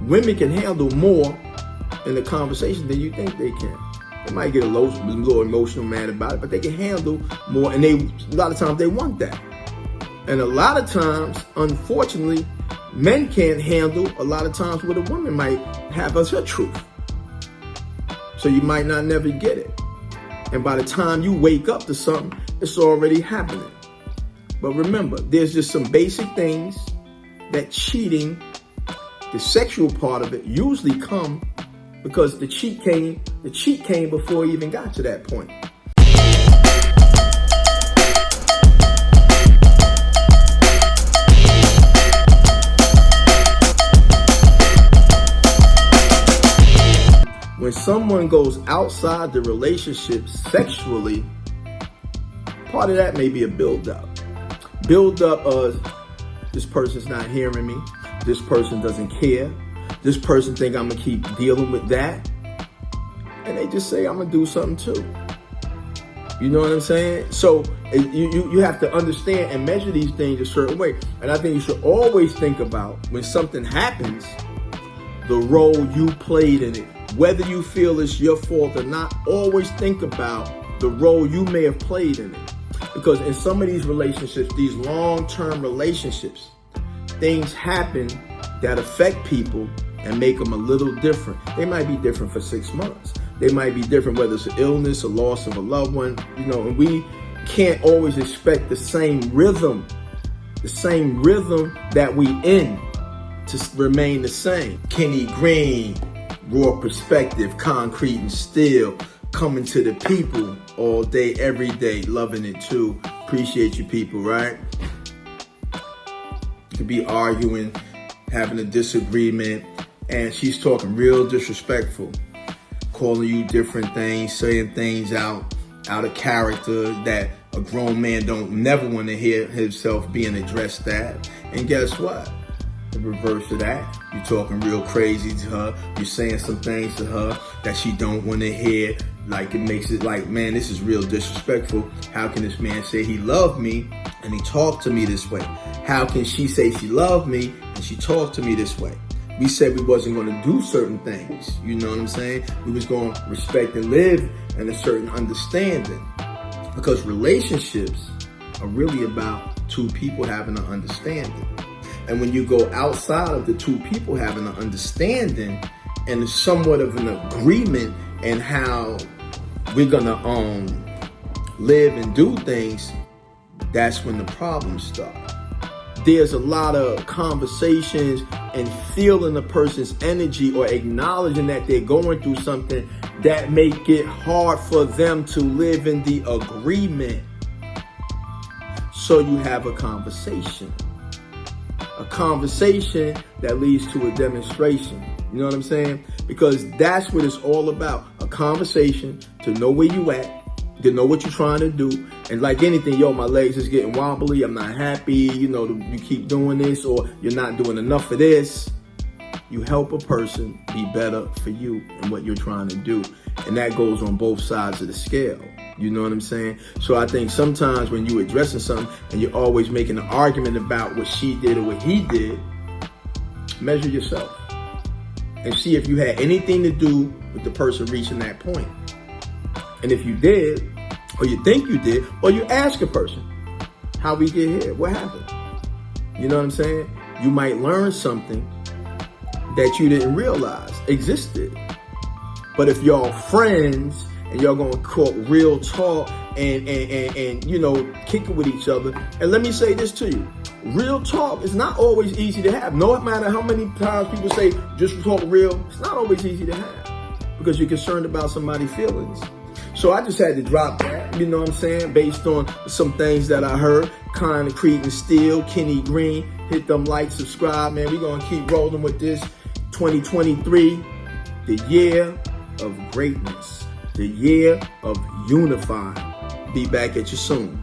women can handle more in the conversation than you think they can. They might get a little emotional, mad about it, but they can handle more, and a lot of times they want that. And a lot of times, unfortunately, men can't handle a lot of times what a woman might have as her truth. So you might not never get it. And by the time you wake up to something, it's already happening. But remember, there's just some basic things that cheating, the sexual part of it, usually come because the cheat came before it even got to that point. When someone goes outside the relationship sexually, part of that may be a build-up. Build-up of this person's not hearing me, this person doesn't care, this person think I'm gonna keep dealing with that, and they just say I'm gonna do something too. You know what I'm saying? So you have to understand and measure these things a certain way. And I think you should always think about, when something happens, the role you played in it. Whether you feel it's your fault or not, always think about the role you may have played in it. Because in some of these relationships, these long-term relationships, things happen that affect people and make them a little different. They might be different for 6 months. They might be different whether it's an illness, a loss of a loved one, and we can't always expect the same rhythm that we in to remain the same. Kenny Green, raw perspective, concrete and steel, coming to the people all day, every day, loving it too. Appreciate you people, right? You could be arguing, having a disagreement, and she's talking real disrespectful, calling you different things, saying things out of character that a grown man don't never want to hear himself being addressed at. And guess what? The reverse of that, you're talking real crazy to her, you're saying some things to her that she don't want to hear, like it makes it like, man, this is real disrespectful. How can this man say he loved me and he talked to me this way? How can she say she loved me and she talked to me this way? We said we wasn't going to do certain things, you know what I'm saying? We was going to respect and live in a certain understanding, because relationships are really about two people having an understanding. And when you go outside of the two people having an understanding and somewhat of an agreement in how we're gonna live and do things, that's when the problems start. There's a lot of conversations and feeling a person's energy or acknowledging that they're going through something that make it hard for them to live in the agreement. So you have a conversation that leads to a demonstration. You know what I'm saying? Because that's what it's all about. A conversation to know where you at, to know what you're trying to do. And like anything, my legs is getting wobbly, I'm not happy, you keep doing this, or you're not doing enough of this. You help a person be better for you and what you're trying to do. And that goes on both sides of the scale. You know what I'm saying? So I think sometimes when you're addressing something and you're always making an argument about what she did or what he did, measure yourself and see if you had anything to do with the person reaching that point. And if you did, or you think you did, or you ask a person, how we get here? What happened? You know what I'm saying? You might learn something that you didn't realize existed. But if y'all friends and y'all gonna talk real talk and kick it with each other, and let me say this to you, real talk is not always easy to have. No matter how many times people say just talk real, it's not always easy to have because you're concerned about somebody's feelings. So I just had to drop that, you know what I'm saying, based on some things that I heard. Concrete and Steel, Kenny Green, hit them like, subscribe, man. We're gonna keep rolling with this. 2023, the year of greatness, the year of unifying. Be back at you soon.